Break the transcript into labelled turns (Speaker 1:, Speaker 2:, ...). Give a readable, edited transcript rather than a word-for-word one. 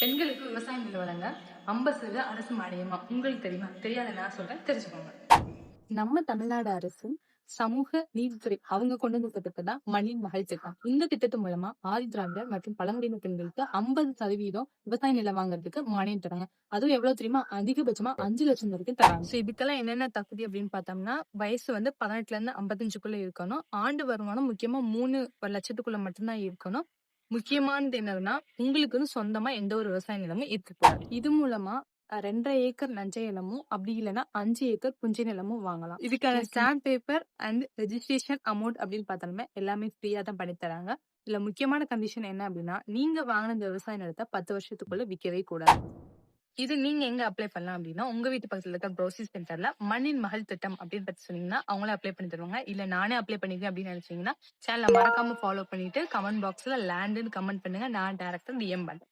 Speaker 1: பெண்களுக்கு விவசாயம் நில வழங்க 50% அரசு மானியமா? உங்களுக்கு தெரியுமா? தெரியாத நான் சொல்றேன், தெரிஞ்சுக்கோங்க. நம்ம தமிழ்நாடு அரசு சமூக நீதித்துறை அவங்க கொண்டு வந்த திட்டத்தை தான் மண்ணின் மகள் திட்டம். இந்த திட்டத்து மூலமா ஆதி திராவிடர் மற்றும் பழங்குடியின பெண்களுக்கு 50% விவசாய நிலம் வாங்குறதுக்கு மானியம் தராங்க. அதுவும் எவ்வளவு தெரியுமா? அதிகபட்சமா 5 லட்சம் வரைக்கும் தராங்க. இதுக்கெல்லாம் என்னென்ன தகுதி அப்படின்னு பார்த்தோம்னா, வயசு வந்து 18ல இருந்து 55க்குள்ள இருக்கணும். ஆண்டு வருமானம் முக்கியமா 3 லட்சத்துக்குள்ள மட்டும்தான் இருக்கணும். முக்கியமானது என்னதுன்னா, உங்களுக்குன்னு சொந்தமா எந்த ஒரு விவசாய நிலமும் இருக்கக்கூடாது. இது மூலமா 2½ ஏக்கர் நஞ்சை நிலமும், அப்படி இல்லைன்னா 5 ஏக்கர் புஞ்சை நிலமும் வாங்கலாம். இதுக்கான stamp paper and registration amount அப்படின்னு பார்த்தாலுமே எல்லாமே ஃப்ரீயா தான் பண்ணி தராங்க. இதுல முக்கியமான கண்டிஷன் என்ன அப்படின்னா, நீங்க வாங்கின இந்த விவசாய நிலத்தை 10 வருஷத்துக்குள்ள விற்கவே கூடாது. இது நீங்க எங்க அப்ளை பண்ணலாம் அப்படின்னா, உங்க வீட்டு பக்கத்துல இருக்க ப்ரோசிஸ் சென்டர்ல மண்ணின் மகள் திட்டம் அப்படின்னு பத்தி சொன்னீங்கன்னா, அவங்களே அப்ளை பண்ணி தருவாங்க. இல்ல நானே அப்ளை பண்ணிருக்கேன் அப்படின்னு நினைச்சீங்கன்னா, சேனலை மறக்காம ஃபாலோ பண்ணிட்டு கமெண்ட் பாக்ஸ்ல லேண்ட்னு கமெண்ட் பண்ணுங்க. நான் டைரக்டா DM பண்றேன்.